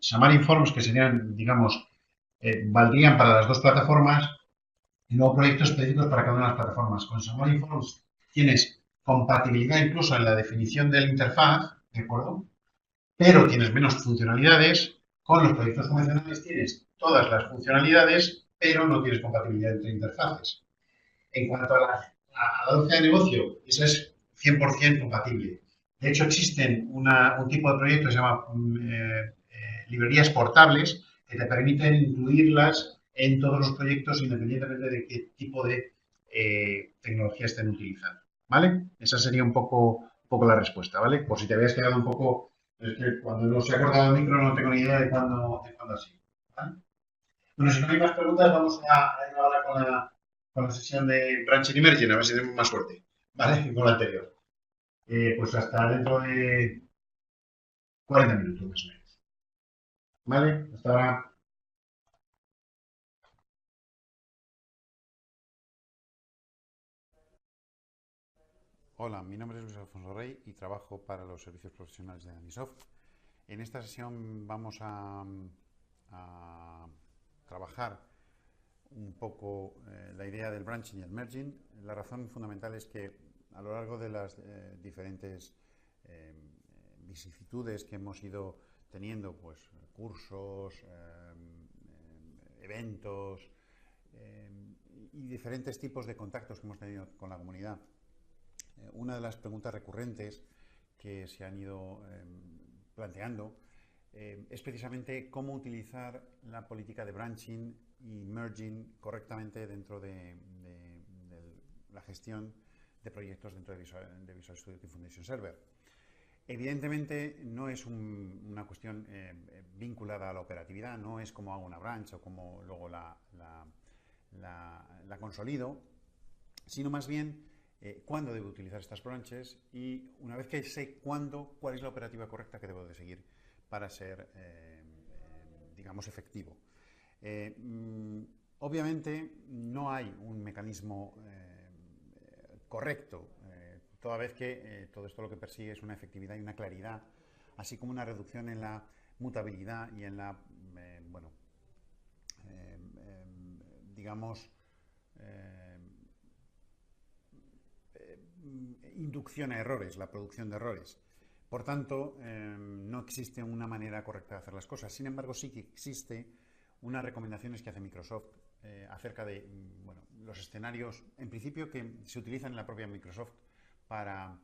Xamarin Forms, que serían, digamos, valdrían para las dos plataformas, y luego proyectos específicos para cada una de las plataformas. Con Xamarin Forms tienes compatibilidad incluso en la definición de la interfaz, ¿de acuerdo? Pero tienes menos funcionalidades. Con los proyectos convencionales tienes todas las funcionalidades, pero no tienes compatibilidad entre interfaces. En cuanto a la lógica de negocio, eso es 100% compatible. De hecho, existen un tipo de proyecto que se llama librerías portables que te permiten incluirlas en todos los proyectos independientemente de qué tipo de tecnología estén utilizando. ¿Vale? Esa sería un poco la respuesta, ¿vale? Por si te habías quedado un poco. Es que cuando no se ha cortado el micro no tengo ni idea de cuándo así. ¿Vale? Bueno, si no hay más preguntas, vamos a ir ahora con la sesión de Branching Emerging, a ver si tenemos más suerte, ¿vale? Con la anterior. Pues hasta dentro de 40 minutos más o menos. ¿Vale? Hasta ahora. Hola, mi nombre es Luis Alfonso Rey y trabajo para los servicios profesionales de Danisoft. En esta sesión vamos a trabajar un poco la idea del branching y el merging. La razón fundamental es que a lo largo de las diferentes eh, vicisitudes que hemos ido teniendo, pues cursos, eventos eh, y diferentes tipos de contactos que hemos tenido con la comunidad, una de las preguntas recurrentes que se han ido planteando es precisamente cómo utilizar la política de branching y merging correctamente dentro de la gestión de proyectos dentro de Visual Studio Team Foundation Server. Evidentemente no es una cuestión vinculada a la operatividad, no es como hago una branch o como luego la consolido, sino más bien cuándo debo utilizar estas branches y una vez que sé cuándo, cuál es la operativa correcta que debo de seguir para ser, digamos, efectivo. Obviamente no hay un mecanismo correcto, toda vez que todo esto lo que persigue es una efectividad y una claridad, así como una reducción en la mutabilidad y en la, bueno, digamos, eh, inducción a errores, la producción de errores. Por tanto, no existe una manera correcta de hacer las cosas. Sin embargo, sí que existe unas recomendaciones que hace Microsoft acerca de bueno, los escenarios, en principio, que se utilizan en la propia Microsoft para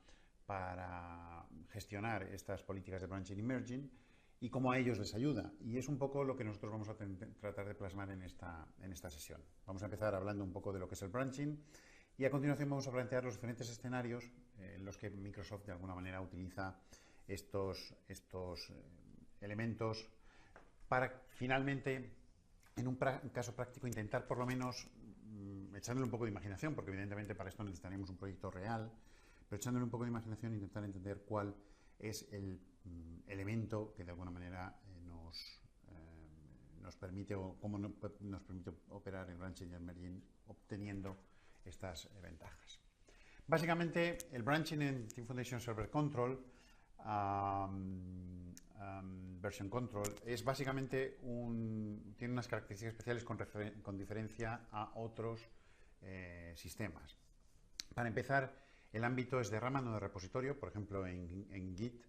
gestionar estas políticas de branching y merging y cómo a ellos les ayuda. Y es un poco lo que nosotros vamos a tratar de plasmar en esta sesión. Vamos a empezar hablando un poco de lo que es el branching y a continuación vamos a plantear los diferentes escenarios en los que Microsoft de alguna manera utiliza estos elementos para finalmente, en un caso práctico, intentar por lo menos echándole un poco de imaginación, porque evidentemente para esto necesitaríamos un proyecto real, pero echándole un poco de imaginación intentar entender cuál es el elemento que de alguna manera nos permite o cómo nos permite operar en branching y el merging obteniendo estas ventajas. Básicamente, el branching en Team Foundation Server Control, Version Control, es básicamente tiene unas características especiales con diferencia a otros sistemas. Para empezar, el ámbito es de rama, no de repositorio. Por ejemplo, en Git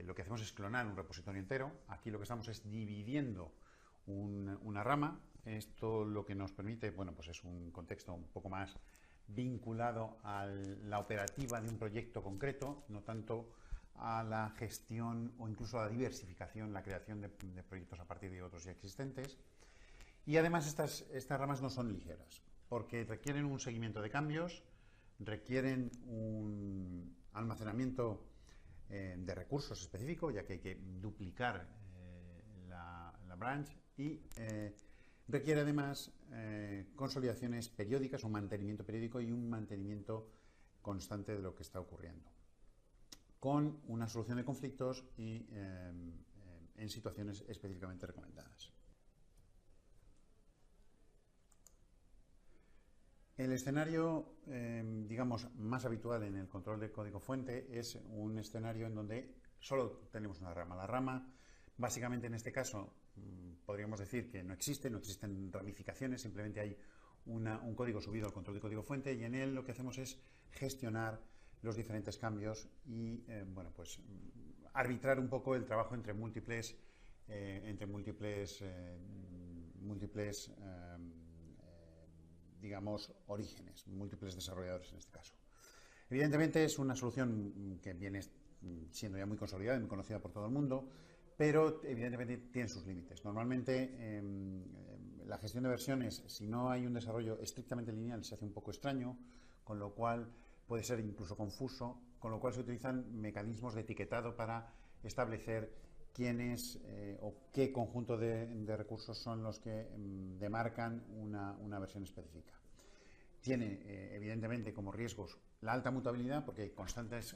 lo que hacemos es clonar un repositorio entero. Aquí lo que estamos es dividiendo una rama. Esto lo que nos permite, bueno, pues es un contexto un poco más vinculado a la operativa de un proyecto concreto, no tanto a la gestión o incluso a la diversificación, la creación de proyectos a partir de otros ya existentes. Y además estas ramas no son ligeras, porque requieren un seguimiento de cambios, requieren un almacenamiento de recursos específico, ya que hay que duplicar la branch y requiere además consolidaciones periódicas, un mantenimiento periódico y un mantenimiento constante de lo que está ocurriendo, con una solución de conflictos y en situaciones específicamente recomendadas. El escenario, digamos, más habitual en el control de código fuente es un escenario en donde solo tenemos una rama. La rama Básicamente en este caso podríamos decir que no existen ramificaciones, simplemente hay un código subido al control de código fuente y en él lo que hacemos es gestionar los diferentes cambios y bueno, pues arbitrar un poco el trabajo entre múltiples digamos, orígenes, múltiples desarrolladores en este caso. Evidentemente es una solución que viene siendo ya muy consolidada y muy conocida por todo el mundo, pero evidentemente tiene sus límites. Normalmente la gestión de versiones, si no hay un desarrollo estrictamente lineal, se hace un poco extraño, con lo cual puede ser incluso confuso, con lo cual se utilizan mecanismos de etiquetado para establecer quiénes o qué conjunto de recursos son los que demarcan una versión específica. Tiene, evidentemente, como riesgos la alta mutabilidad, porque hay constantes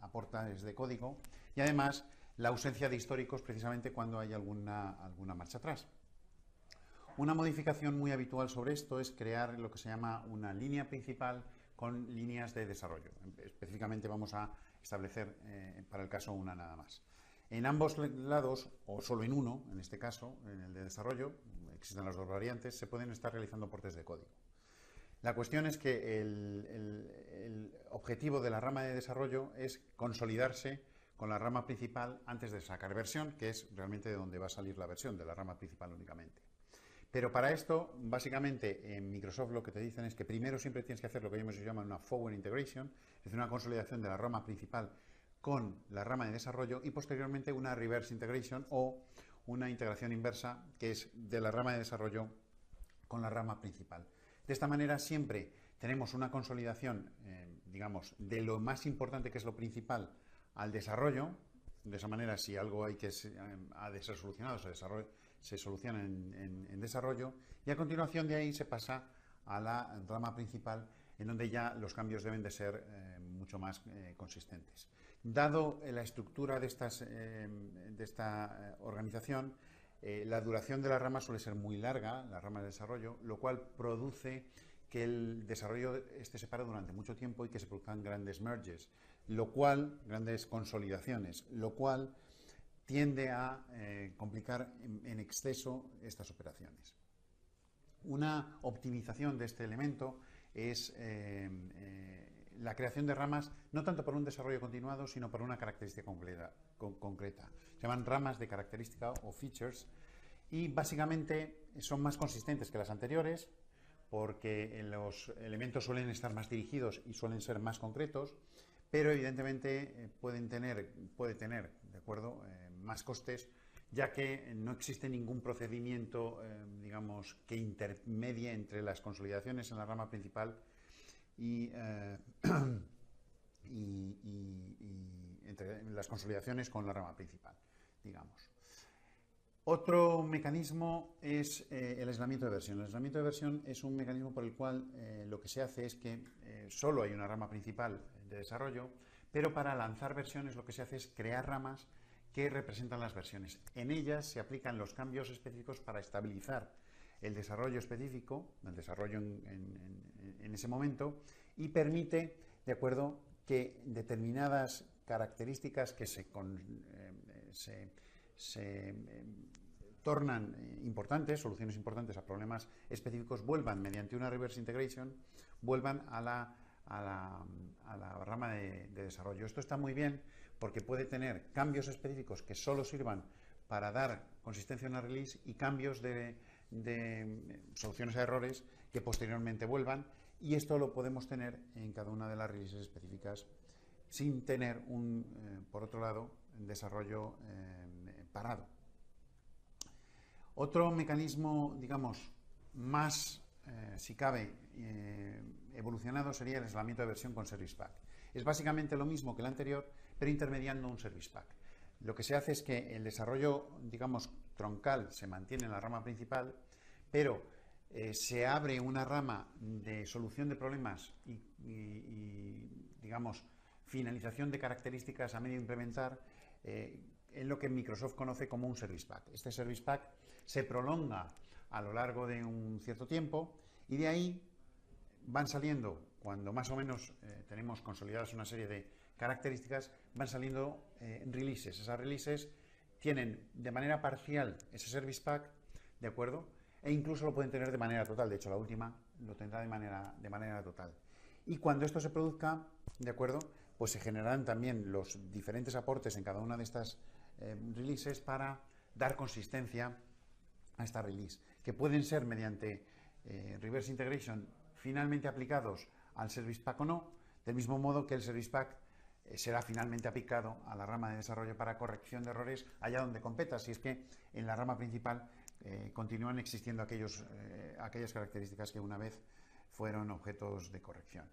aportes de código, y además la ausencia de históricos, precisamente cuando hay alguna marcha atrás. Una modificación muy habitual sobre esto es crear lo que se llama una línea principal con líneas de desarrollo. Específicamente vamos a establecer, para el caso, una nada más. En ambos lados, o solo en uno, en este caso, en el de desarrollo, existen las dos variantes, se pueden estar realizando portes de código. La cuestión es que el objetivo de la rama de desarrollo es consolidarse con la rama principal antes de sacar versión, que es realmente de donde va a salir la versión, de la rama principal únicamente. Pero para esto, básicamente, en Microsoft lo que te dicen es que primero siempre tienes que hacer lo que ellos llaman una forward integration, es decir, una consolidación de la rama principal con la rama de desarrollo y posteriormente una reverse integration o una integración inversa, que es de la rama de desarrollo con la rama principal. De esta manera siempre tenemos una consolidación, digamos, de lo más importante, que es lo principal, al desarrollo. De esa manera, si algo ha de ser solucionado, se soluciona en desarrollo, y a continuación de ahí se pasa a la rama principal, en donde ya los cambios deben de ser mucho más consistentes. Dado la estructura de esta organización, la duración de la rama suele ser muy larga, la rama de desarrollo, lo cual produce que el desarrollo esté separado durante mucho tiempo y que se produzcan grandes merges, grandes consolidaciones, lo cual tiende a complicar en exceso estas operaciones. Una optimización de este elemento es la creación de ramas, no tanto por un desarrollo continuado, sino por una característica concreta. Se llaman ramas de característica o features, y básicamente son más consistentes que las anteriores, porque los elementos suelen estar más dirigidos y suelen ser más concretos, pero evidentemente puede tener, ¿de acuerdo?, más costes, ya que no existe ningún procedimiento, digamos, que intermedie entre las consolidaciones en la rama principal y entre las consolidaciones con la rama principal, digamos. Otro mecanismo es el aislamiento de versión. El aislamiento de versión es un mecanismo por el cual lo que se hace es que solo hay una rama principal de desarrollo, pero para lanzar versiones lo que se hace es crear ramas que representan las versiones. En ellas se aplican los cambios específicos para estabilizar el desarrollo específico, el desarrollo en ese momento, y permite, de acuerdo, que determinadas características que se tornan importantes, soluciones importantes a problemas específicos, vuelvan mediante una reverse integration, vuelvan a la rama de desarrollo. Esto está muy bien porque puede tener cambios específicos que solo sirvan para dar consistencia a una release y cambios de soluciones a errores que posteriormente vuelvan, y esto lo podemos tener en cada una de las releases específicas sin tener por otro lado, desarrollo parado. Otro mecanismo, digamos, más, si cabe, evolucionado sería el aislamiento de versión con Service Pack. Es básicamente lo mismo que el anterior, pero intermediando un Service Pack. Lo que se hace es que el desarrollo, digamos, troncal se mantiene en la rama principal, pero se abre una rama de solución de problemas y digamos, finalización de características a medio implementar, en lo que Microsoft conoce como un Service Pack. Este Service Pack se prolonga a lo largo de un cierto tiempo y de ahí van saliendo, cuando más o menos tenemos consolidadas una serie de características van saliendo releases. Esas releases tienen de manera parcial ese Service Pack, ¿de acuerdo? E incluso lo pueden tener de manera total. De hecho, la última lo tendrá de manera total. Y cuando esto se produzca, ¿de acuerdo? Pues se generarán también los diferentes aportes en cada una de estas releases para dar consistencia a esta release, que pueden ser mediante reverse integration finalmente aplicados al Service Pack o no, del mismo modo que el Service Pack será finalmente aplicado a la rama de desarrollo para corrección de errores allá donde competa, si es que en la rama principal continúan existiendo aquellas características que una vez fueron objetos de corrección.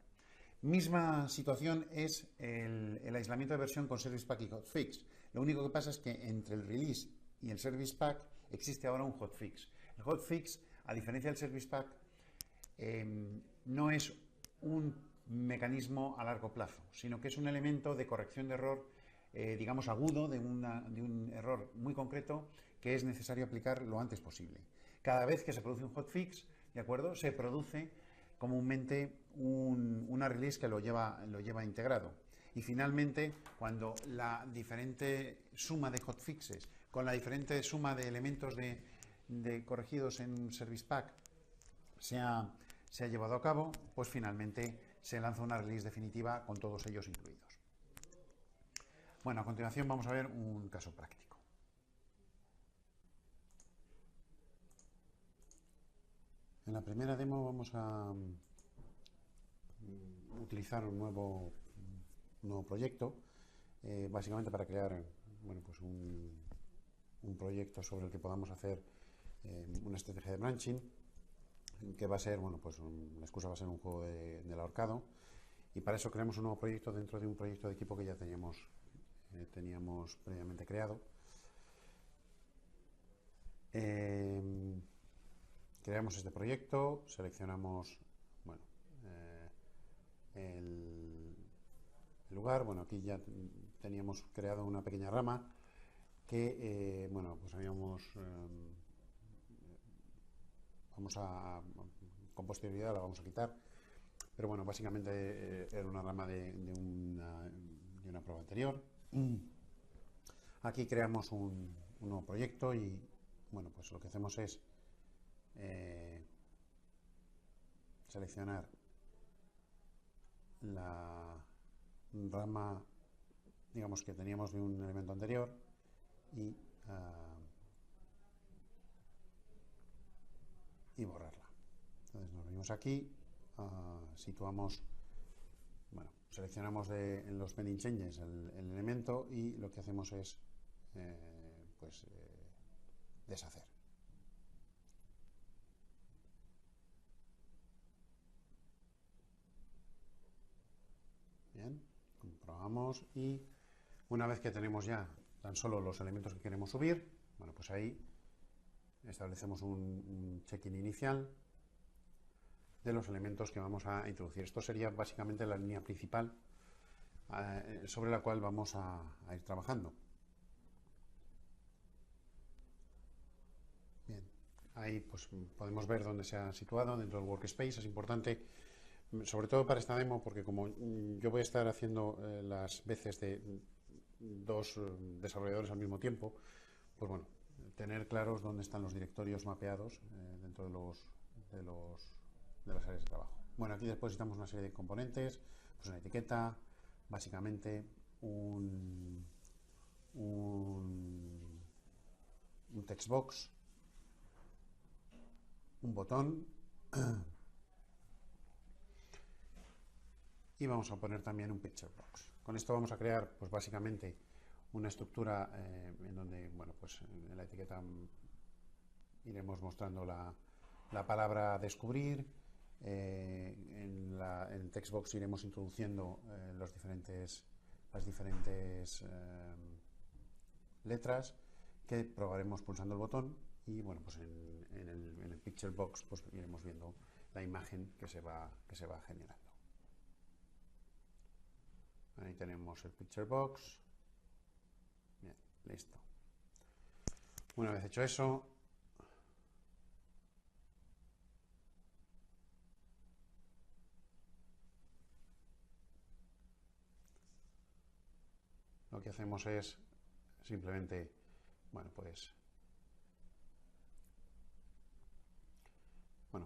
Misma situación es el aislamiento de versión con Service Pack y Hotfix. Lo único que pasa es que entre el release y el Service Pack existe ahora un hotfix. El hotfix, a diferencia del Service Pack, no es un mecanismo a largo plazo, sino que es un elemento de corrección de error, digamos, agudo, de un error muy concreto que es necesario aplicar lo antes posible. Cada vez que se produce un hotfix, ¿de acuerdo?, se produce comúnmente una release que lo lleva integrado. Y finalmente, cuando la diferente suma de hotfixes con la diferente suma de elementos de corregidos en un Service Pack se ha llevado a cabo, pues finalmente se lanza una release definitiva con todos ellos incluidos. Bueno, a continuación vamos a ver un caso práctico. En la primera demo vamos a utilizar un nuevo proyecto, básicamente para crear, bueno, pues un proyecto sobre el que podamos hacer una estrategia de branching, que va a ser, bueno, pues la excusa va a ser un juego del ahorcado, y para eso creamos un nuevo proyecto dentro de un proyecto de equipo que ya teníamos previamente creado. Creamos este proyecto, seleccionamos, bueno, el lugar. Bueno, aquí ya teníamos creado una pequeña rama que, bueno, pues con posterioridad la vamos a quitar, pero bueno, básicamente era una rama de una prueba anterior. Aquí creamos un nuevo proyecto y, bueno, pues lo que hacemos es seleccionar la rama, digamos, que teníamos de un elemento anterior y borrarla. Entonces nos venimos aquí, situamos, bueno, seleccionamos en los pending changes el elemento y lo que hacemos es deshacer. Bien, comprobamos y una vez que tenemos ya tan solo los elementos que queremos subir, bueno, pues ahí establecemos un check-in inicial de los elementos que vamos a introducir. Esto sería básicamente la línea principal sobre la cual vamos a ir trabajando. Bien, ahí pues podemos ver dónde se ha situado dentro del workspace. Es importante, sobre todo para esta demo, porque como yo voy a estar haciendo las veces de dos desarrolladores al mismo tiempo, pues bueno, tener claros dónde están los directorios mapeados dentro de las áreas de trabajo. Bueno, aquí después necesitamos una serie de componentes, pues una etiqueta, básicamente un text box, un botón y vamos a poner también un picture box. Con esto vamos a crear, pues básicamente, una estructura en donde, bueno, pues en la etiqueta iremos mostrando la palabra descubrir, en el text box iremos introduciendo las diferentes letras que probaremos pulsando el botón y, bueno, pues en el picture box pues iremos viendo la imagen que se va generando. Ahí tenemos el picture box. Bien, listo. Una vez hecho eso, hacemos es simplemente, pues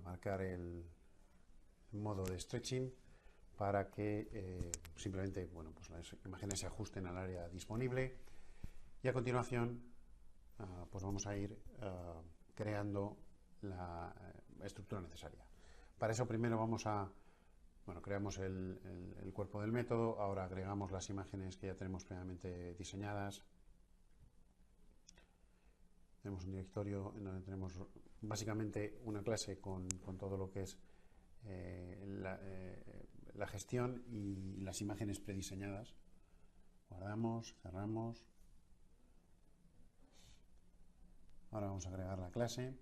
marcar el modo de stretching para que simplemente pues las imágenes se ajusten al área disponible, y a continuación pues vamos a ir creando la estructura necesaria. Para eso primero creamos el cuerpo del método. Ahora agregamos las imágenes que ya tenemos previamente diseñadas. Tenemos un directorio en donde tenemos básicamente una clase con todo lo que es la gestión y las imágenes prediseñadas. Guardamos, cerramos. Ahora vamos a agregar la clase,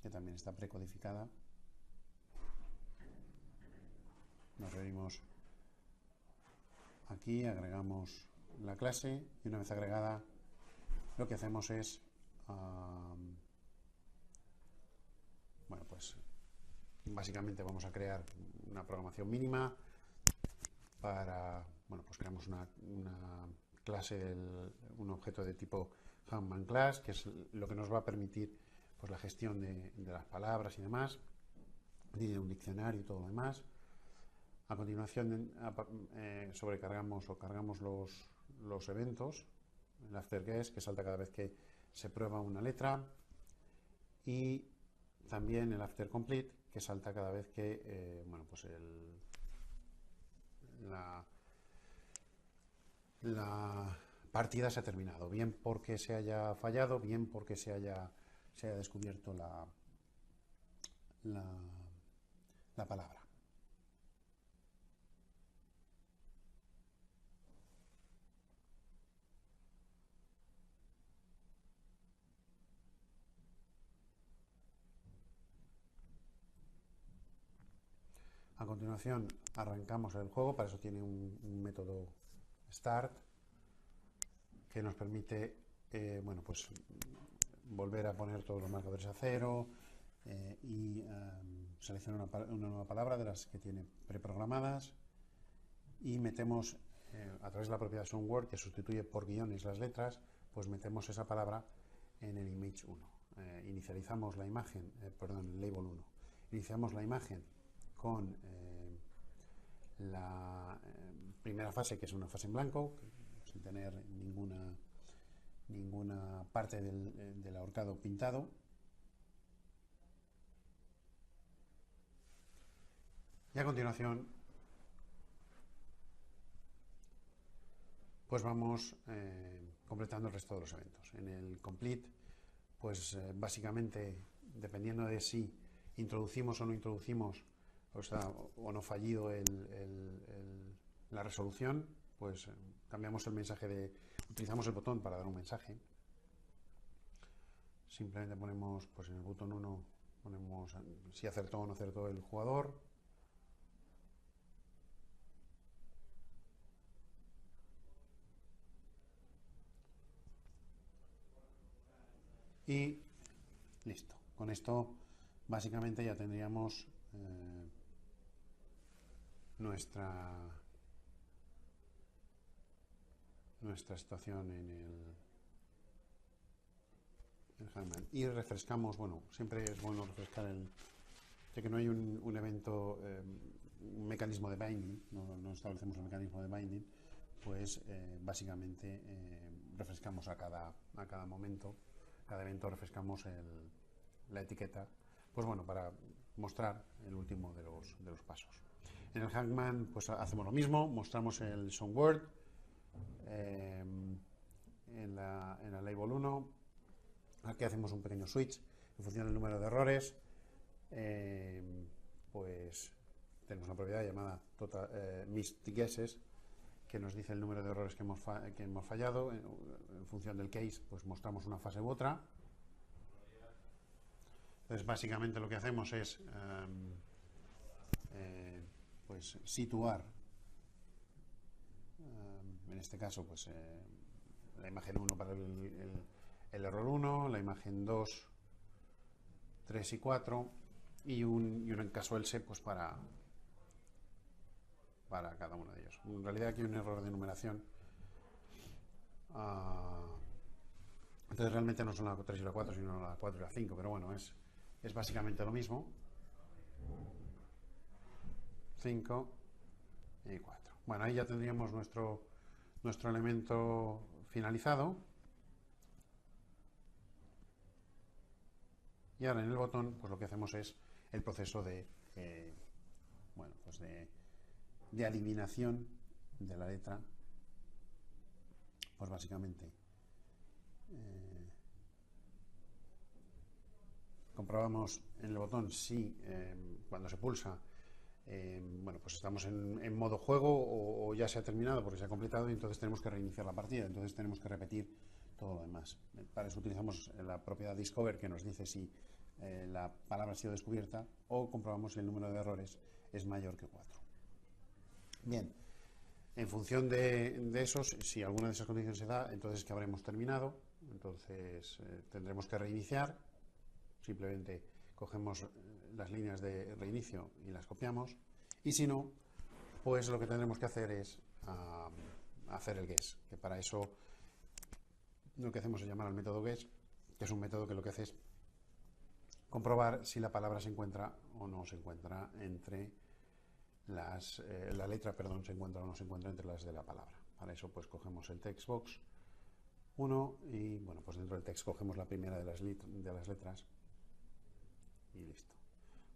que también está precodificada. Nos venimos aquí, agregamos la clase, y una vez agregada lo que hacemos es pues básicamente vamos a crear una programación mínima para, pues creamos una clase, un objeto de tipo Hangman Class, que es lo que nos va a permitir pues la gestión de las palabras y demás, de un diccionario y todo lo demás. A continuación sobrecargamos o cargamos los eventos, el after guess, que salta cada vez que se prueba una letra, y también el after complete, que salta cada vez que pues la partida se ha terminado, bien porque se haya fallado, bien porque se haya descubierto la palabra. A continuación arrancamos el juego. Para eso tiene un método start que nos permite pues volver a poner todos los marcadores a cero y seleccionar una nueva palabra de las que tiene preprogramadas, y metemos a través de la propiedad SoundWord, que sustituye por guiones las letras, pues metemos esa palabra en el image 1. Inicializamos la imagen, el label 1. Iniciamos la imagen con la primera fase, que es una fase en blanco, sin tener ninguna parte del ahorcado pintado. Y a continuación pues vamos completando el resto de los eventos. En el complete, pues básicamente, dependiendo de si introducimos o no introducimos, o no fallido la resolución, pues cambiamos el mensaje utilizamos el botón para dar un mensaje. Simplemente ponemos, pues en el botón 1 ponemos si acertó o no acertó el jugador. Y listo. Con esto básicamente ya tendríamos nuestra situación en el Hangman. Y refrescamos, siempre es bueno refrescar ya que no hay un evento, un mecanismo de binding, no establecemos el mecanismo de binding, pues básicamente refrescamos a cada momento, cada evento refrescamos la etiqueta, pues para mostrar el último de los pasos. En el Hangman pues hacemos lo mismo, mostramos el SoundWord en la label 1. Aquí hacemos un pequeño switch en función del número de errores. Pues tenemos una propiedad llamada missed guesses, que nos dice el número de errores que hemos fallado. En función del case, pues mostramos una fase u otra. Entonces básicamente lo que hacemos es pues situar, en este caso pues la imagen 1 para el error 1, la imagen 2, 3 y 4, y un caso else pues para cada uno de ellos. En realidad aquí hay un error de numeración. Entonces realmente no son la 3 y la 4, sino la 4 y la 5, pero bueno, es básicamente lo mismo. 5 y 4. Bueno, ahí ya tendríamos nuestro elemento finalizado. Y ahora en el botón, pues lo que hacemos es el proceso de, bueno, pues de eliminación de la letra. Pues básicamente comprobamos en el botón si cuando se pulsa bueno, pues estamos en modo juego o ya se ha terminado porque se ha completado y entonces tenemos que reiniciar la partida, entonces tenemos que repetir todo lo demás. Para eso utilizamos la propiedad discover que nos dice si la palabra ha sido descubierta o comprobamos si el número de errores es mayor que 4. Bien, en función de esos, si alguna de esas condiciones se da, entonces es que habremos terminado, entonces tendremos que reiniciar, simplemente cogemos las líneas de reinicio y las copiamos, y si no, pues lo que tendremos que hacer es hacer el guess, que para eso lo que hacemos es llamar al método guess, que es un método que lo que hace es comprobar si la palabra se encuentra o no se encuentra entre la letra, perdón, se encuentra o no se encuentra entre las de la palabra. Para eso pues cogemos el text box 1 y bueno, pues dentro del text cogemos la primera de las letras y listo.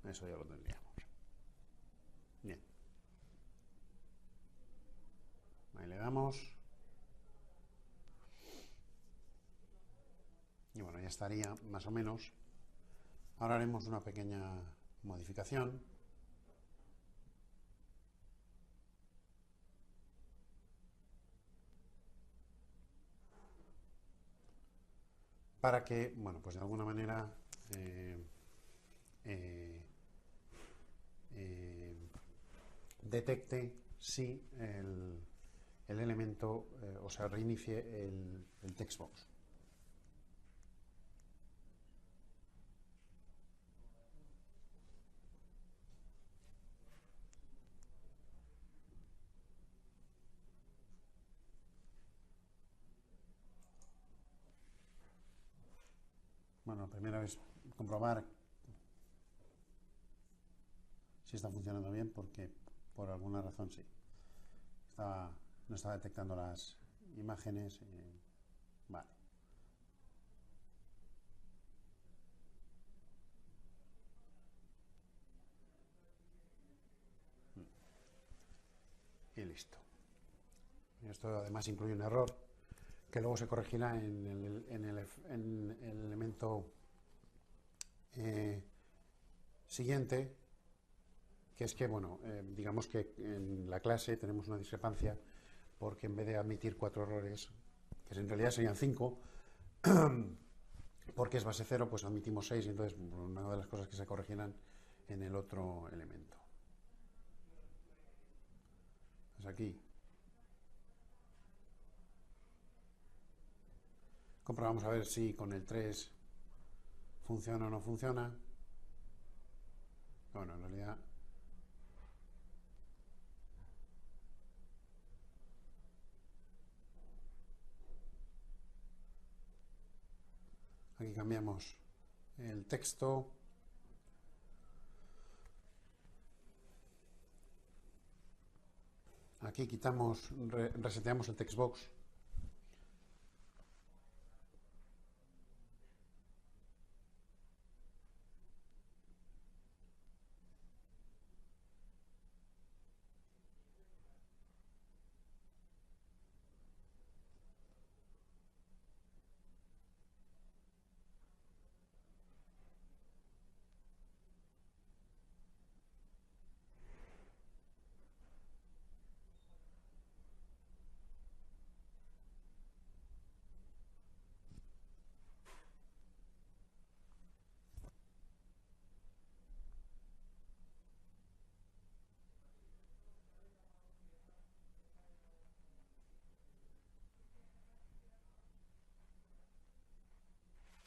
Eso ya lo tendríamos. Bien. Ahí le damos. Y bueno, ya estaría más o menos. Ahora haremos una pequeña modificación. Para que, bueno, pues de alguna manera detecte si el elemento, o sea, reinicie el text box. Bueno, la primera es comprobar si está funcionando bien, porque por alguna razón sí. No estaba detectando las imágenes. Vale. Y listo. Esto además incluye un error que luego se corregirá en el elemento siguiente, que es que, bueno, digamos que en la clase tenemos una discrepancia porque en vez de admitir 4 errores, que en realidad serían 5, porque es base 0, pues admitimos 6 y entonces una de las cosas que se corregirán en el otro elemento. Pues aquí comprobamos a ver si con el 3 funciona o no funciona. Bueno, en realidad aquí cambiamos el texto. Aquí quitamos, reseteamos el text box.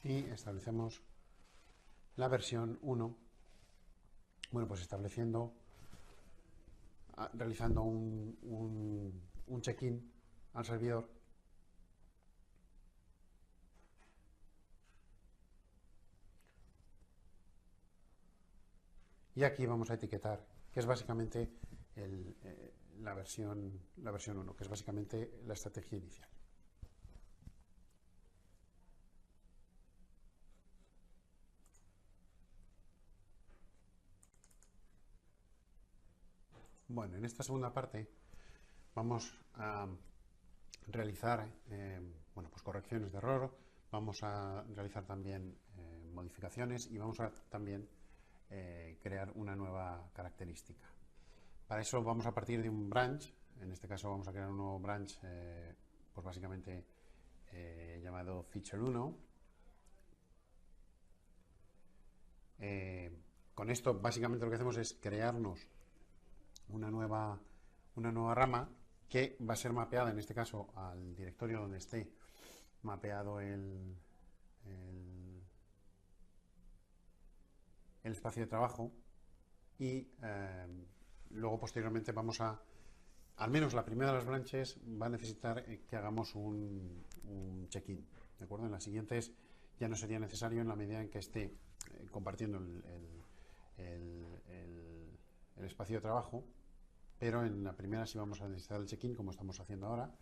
Y establecemos la versión 1, bueno, pues realizando un check-in al servidor y aquí vamos a etiquetar, que es básicamente la versión 1, que es básicamente la estrategia inicial. Bueno, en esta segunda parte vamos a realizar bueno, pues correcciones de error, vamos a realizar también modificaciones y vamos a también crear una nueva característica. Para eso vamos a partir de un branch, en este caso vamos a crear un nuevo branch pues básicamente llamado feature 1. Con esto básicamente lo que hacemos es crearnos una nueva rama que va a ser mapeada en este caso al directorio donde esté mapeado el espacio de trabajo y luego posteriormente vamos a, al menos la primera de las branches va a necesitar que hagamos un check-in, ¿de acuerdo? En las siguientes ya no sería necesario en la medida en que esté compartiendo el espacio de trabajo, pero en la primera sí vamos a necesitar el check-in, como estamos haciendo ahora.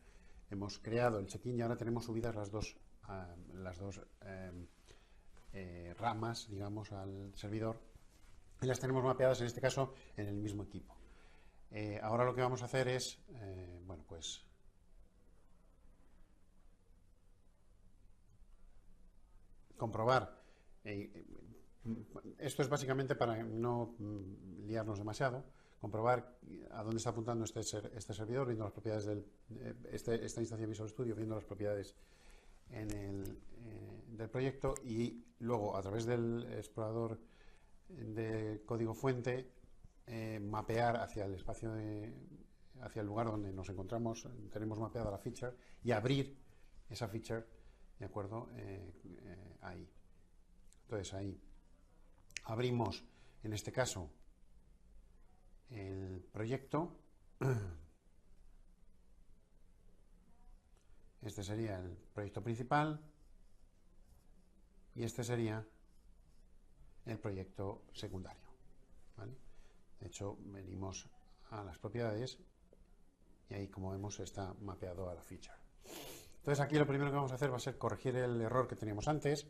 Hemos creado el check-in y ahora tenemos subidas las dos ramas, digamos, al servidor, y las tenemos mapeadas en este caso en el mismo equipo. Ahora lo que vamos a hacer es, bueno, pues comprobar. Esto es básicamente para no liarnos demasiado, comprobar a dónde está apuntando este servidor, viendo las propiedades esta instancia Visual Studio, viendo las propiedades del proyecto, y luego a través del explorador de código fuente mapear hacia el espacio hacia el lugar donde nos encontramos, tenemos mapeada la feature, y abrir esa feature, ¿de acuerdo? Ahí. Entonces ahí abrimos, en este caso, el proyecto. Este sería el proyecto principal y este sería el proyecto secundario, ¿vale? De hecho, venimos a las propiedades y ahí, como vemos, está mapeado a la feature. Entonces aquí lo primero que vamos a hacer va a ser corregir el error que teníamos antes.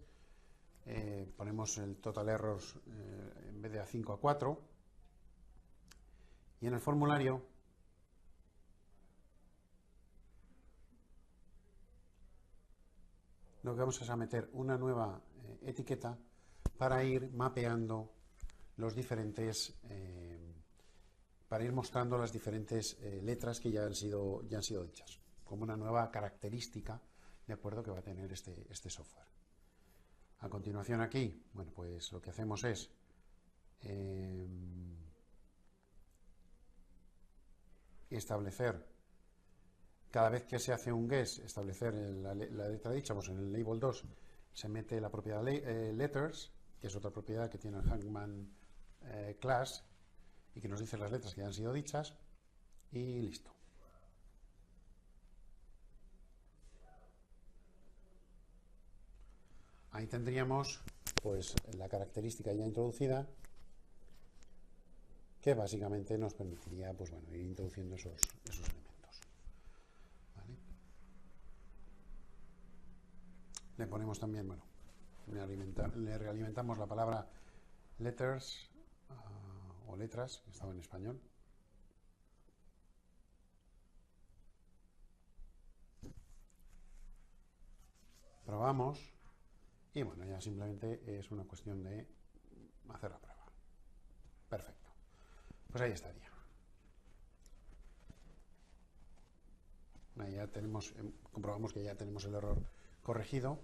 Ponemos el total errors en vez de a 5 a 4, y en el formulario lo que vamos es a meter una nueva etiqueta para ir mapeando los diferentes para ir mostrando las diferentes letras que ya han sido dichas, como una nueva característica, de acuerdo, que va a tener este software. A continuación aquí, bueno, pues lo que hacemos es establecer, cada vez que se hace un guess, establecer la letra dicha. Pues en el label 2 se mete la propiedad letters, que es otra propiedad que tiene el Hangman class y que nos dice las letras que ya han sido dichas, y listo. Ahí tendríamos pues la característica ya introducida, que básicamente nos permitiría, pues bueno, ir introduciendo esos elementos, ¿vale? Le ponemos también, bueno, le realimentamos la palabra letters o letras, que estaba en español. Probamos. Y bueno, ya simplemente es una cuestión de hacer la prueba. Perfecto. Pues ahí estaría. Ahí ya tenemos, comprobamos que ya tenemos el error corregido.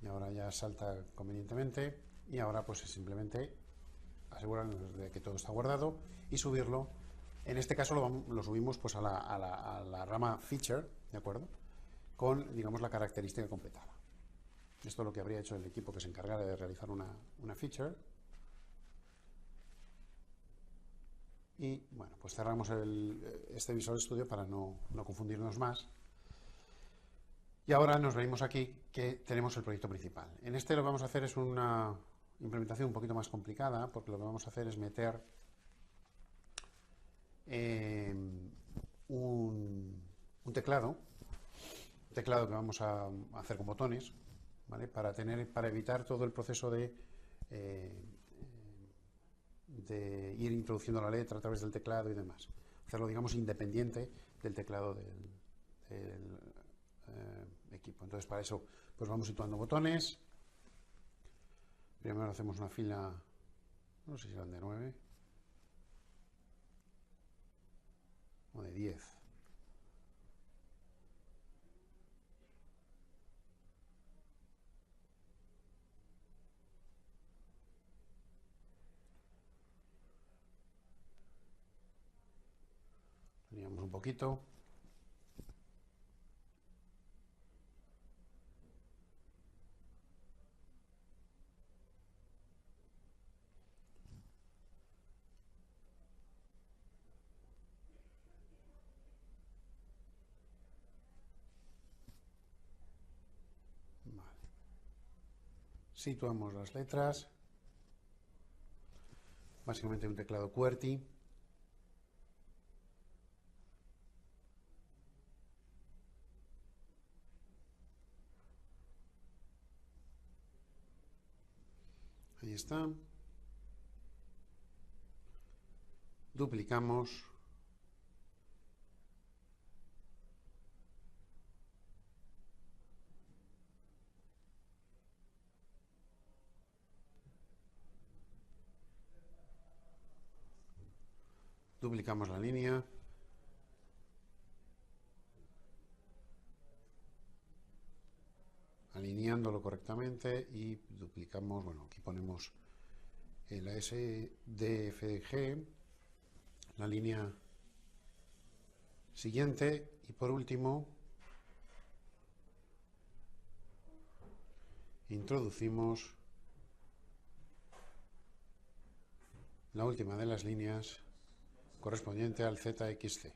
Y ahora ya salta convenientemente. Y ahora pues es simplemente asegurarnos de que todo está guardado y subirlo. En este caso lo subimos pues a la rama feature, ¿de acuerdo? Con, digamos, la característica completada. Esto es lo que habría hecho el equipo que se encargara de realizar una feature. Y bueno, pues cerramos este Visual Studio para no confundirnos más. Y ahora nos venimos aquí, que tenemos el proyecto principal. En este lo que vamos a hacer es implementación un poquito más complicada, porque lo que vamos a hacer es meter un teclado que vamos a hacer con botones, ¿vale? Para evitar todo el proceso de ir introduciendo la letra a través del teclado y demás. Hacerlo, digamos, independiente del teclado del equipo. Entonces, para eso, pues vamos situando botones. Primero hacemos una fila, no sé si eran de 9 o de 10. Teníamos un poquito. Vale. Situamos las letras. Básicamente un teclado QWERTY. Ahí está. Duplicamos. Duplicamos la línea. Alineándolo correctamente y duplicamos, bueno, aquí ponemos la SDFG, la línea siguiente y por último introducimos la última de las líneas correspondiente al ZXC.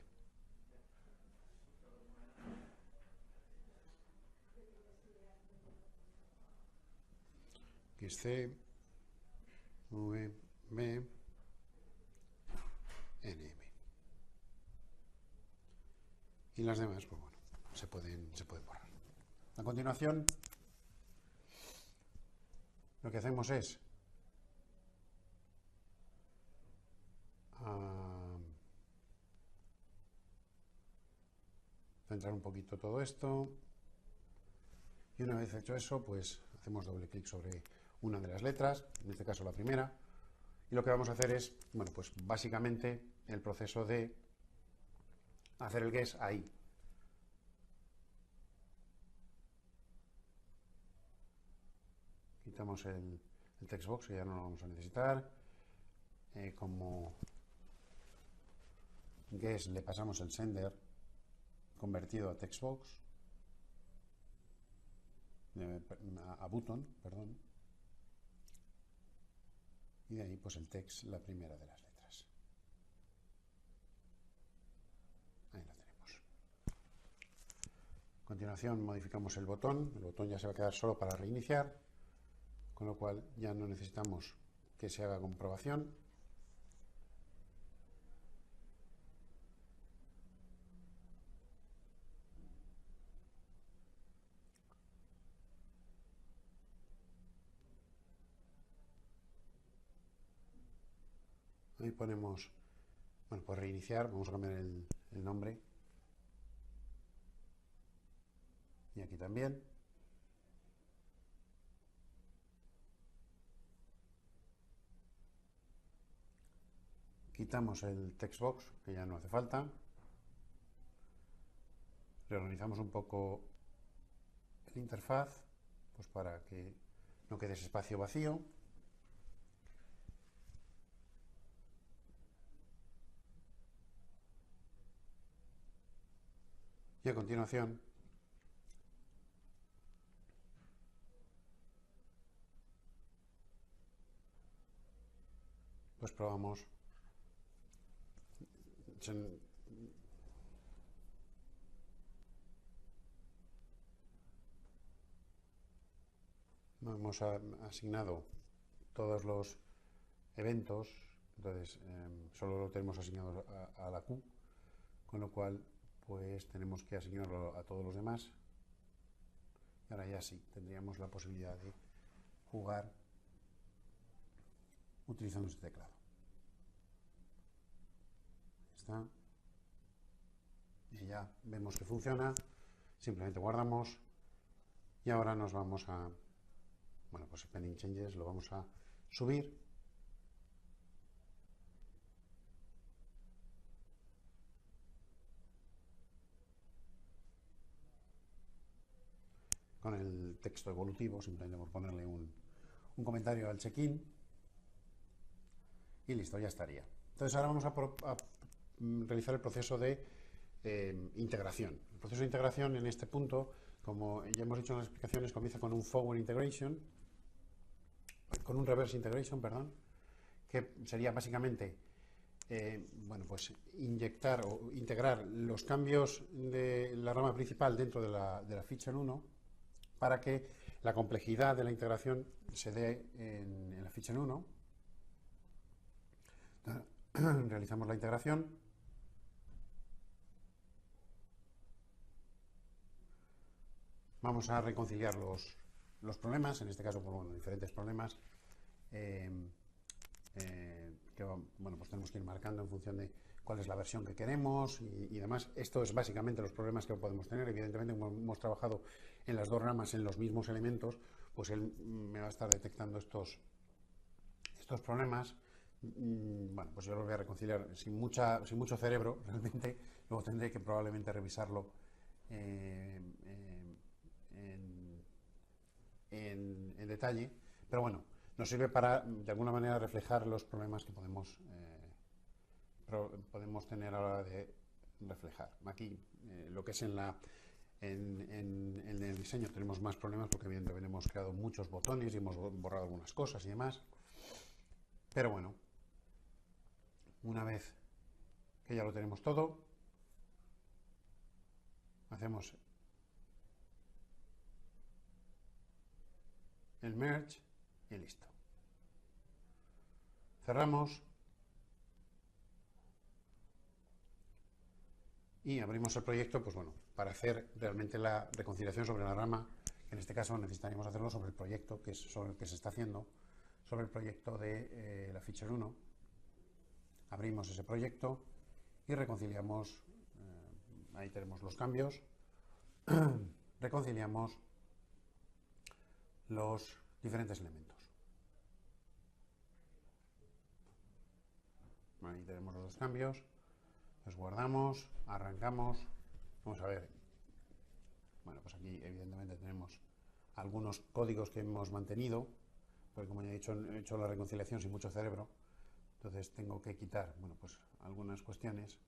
XC, V, B, NM. Y las demás, pues bueno, se pueden borrar. A continuación, lo que hacemos es centrar un poquito todo esto. Y una vez hecho eso, pues hacemos doble clic sobre una de las letras, en este caso la primera, y lo que vamos a hacer es, bueno, pues básicamente el proceso de hacer el guess ahí. Quitamos el text box, que ya no lo vamos a necesitar. Como guess le pasamos el sender convertido a text box, a button, perdón. Y de ahí pues el text, la primera de las letras. Ahí la tenemos. A continuación modificamos el botón ya se va a quedar solo para reiniciar, con lo cual ya no necesitamos que se haga comprobación. Ahí ponemos, bueno, pues reiniciar, vamos a cambiar el nombre. Y aquí también. Quitamos el text box, que ya no hace falta. Reorganizamos un poco el interfaz, pues para que no quede ese espacio vacío. Y a continuación pues probamos. Hemos asignado todos los eventos, entonces solo lo tenemos asignado a la Q, con lo cual pues tenemos que asignarlo a todos los demás. Y ahora ya sí, tendríamos la posibilidad de jugar utilizando este teclado. Está. Y ya vemos que funciona. Simplemente guardamos. Y ahora nos vamos a, bueno, pues Pending Changes lo vamos a subir. Con el texto evolutivo, simplemente por ponerle un comentario al check-in. Y listo, ya estaría. Entonces ahora vamos a realizar el proceso de integración. El proceso de integración en este punto, como ya hemos dicho en las explicaciones, comienza con un forward integration, con un reverse integration, perdón, que sería básicamente bueno, pues inyectar o integrar los cambios de la rama principal dentro de la feature 1 para que la complejidad de la integración se dé en la feature 1. Realizamos la integración. Vamos a reconciliar los problemas, en este caso, pues, bueno, diferentes problemas que bueno, pues tenemos que ir marcando en función de cuál es la versión que queremos y demás. Esto es básicamente los problemas que podemos tener. Evidentemente, como hemos trabajado en las dos ramas en los mismos elementos, pues él me va a estar detectando estos problemas. Bueno, pues yo los voy a reconciliar sin mucho cerebro, realmente. Luego tendré que probablemente revisarlo en detalle, pero bueno, nos sirve para de alguna manera reflejar los problemas que podemos tener a la hora de reflejar. Aquí lo que es en el diseño tenemos más problemas porque evidentemente hemos creado muchos botones y hemos borrado algunas cosas y demás, pero bueno, una vez que ya lo tenemos todo, hacemos el merge y listo. Cerramos y abrimos el proyecto, pues bueno, para hacer realmente la reconciliación sobre la rama. En este caso necesitaríamos hacerlo sobre el proyecto, que es sobre el que se está haciendo, sobre el proyecto de la feature 1. Abrimos ese proyecto y reconciliamos, ahí tenemos los cambios, reconciliamos los diferentes elementos. Ahí tenemos los dos cambios, los guardamos, arrancamos, vamos a ver, bueno, pues aquí evidentemente tenemos algunos códigos que hemos mantenido, porque como ya he hecho la reconciliación sin mucho cerebro, entonces tengo que quitar, bueno, pues algunas cuestiones.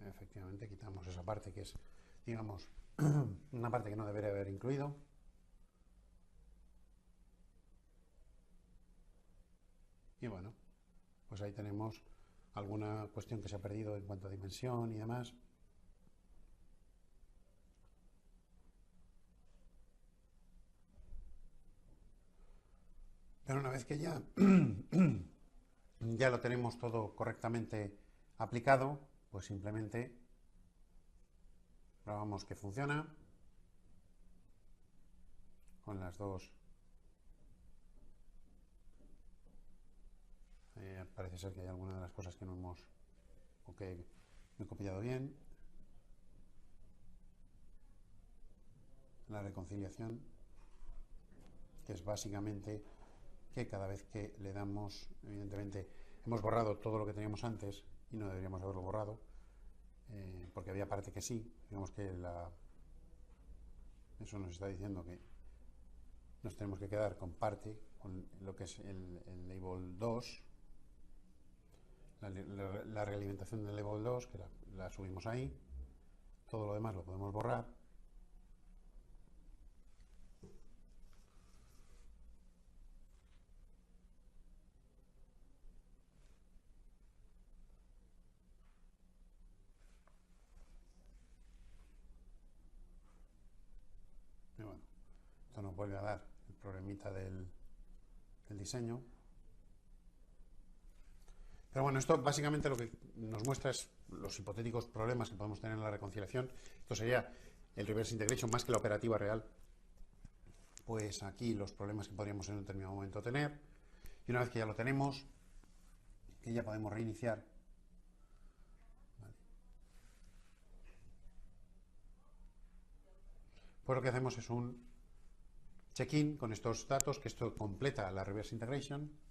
Efectivamente, quitamos esa parte que es, digamos, una parte que no debería haber incluido. Y bueno, pues ahí tenemos alguna cuestión que se ha perdido en cuanto a dimensión y demás. Pero una vez que ya, ya lo tenemos todo correctamente aplicado, pues simplemente probamos que funciona con las dos. Parece ser que hay alguna de las cosas que no hemos o que no he copiado bien. La reconciliación, que es básicamente que cada vez que le damos, evidentemente hemos borrado todo lo que teníamos antes y no deberíamos haberlo borrado, porque había parte que sí, digamos que eso nos está diciendo que nos tenemos que quedar con parte, con lo que es el label 2, la realimentación del label 2, que la subimos ahí, Todo lo demás lo podemos borrar. Y bueno, esto nos vuelve a dar el problemita del diseño. Pero bueno, esto básicamente lo que nos muestra es los hipotéticos problemas que podemos tener en la reconciliación. Esto sería el reverse integration más que la operativa real. Pues aquí los problemas que podríamos en un determinado momento tener. Y una vez que ya lo tenemos, que ya podemos reiniciar. Vale. Pues lo que hacemos es un check-in con estos datos, que esto completa la reverse integration.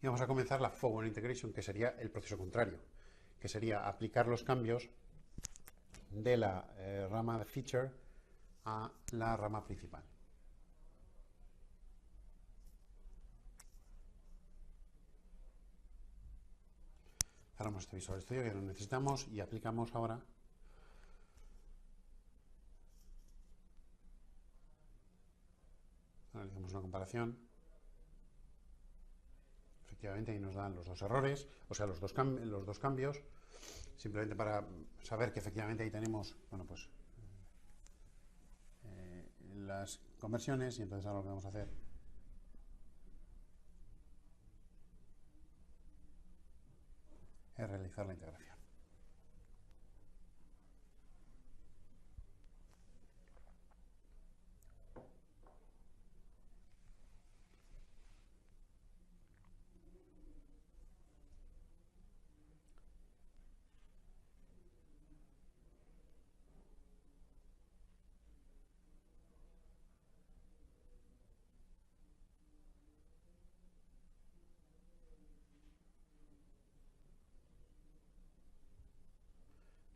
Y vamos a comenzar la forward integration, que sería el proceso contrario, que sería aplicar los cambios de la rama de feature a la rama principal. Cerramos este Visual Studio, que no necesitamos, y aplicamos ahora hacemos una comparación. Efectivamente, ahí nos dan los dos errores, o sea, los dos cambios, simplemente para saber que efectivamente ahí tenemos, bueno, pues las conversiones. Y entonces ahora lo que vamos a hacer es realizar la integración.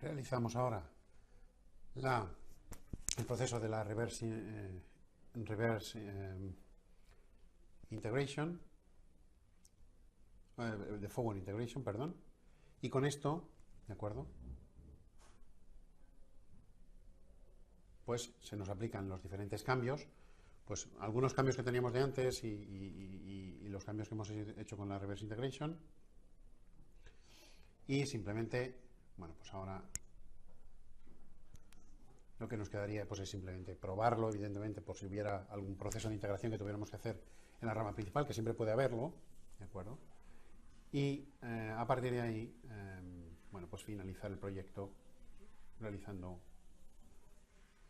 Realizamos ahora el proceso de la reverse integration, de forward integration, perdón, y con esto, ¿de acuerdo? Pues se nos aplican los diferentes cambios, pues algunos cambios que teníamos de antes y los cambios que hemos hecho con la reverse integration, y simplemente, bueno, pues ahora lo que nos quedaría pues es simplemente probarlo, evidentemente, por si hubiera algún proceso de integración que tuviéramos que hacer en la rama principal, que siempre puede haberlo, ¿de acuerdo? Y a partir de ahí, bueno, pues finalizar el proyecto realizando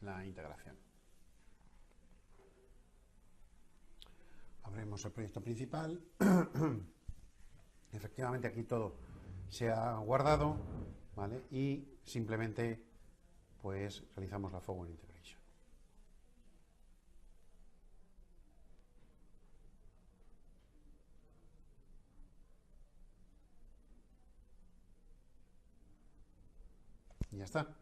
la integración. Abrimos el proyecto principal. Efectivamente aquí todo se ha guardado, ¿vale? Y simplemente pues realizamos la forward integration. Y ya está.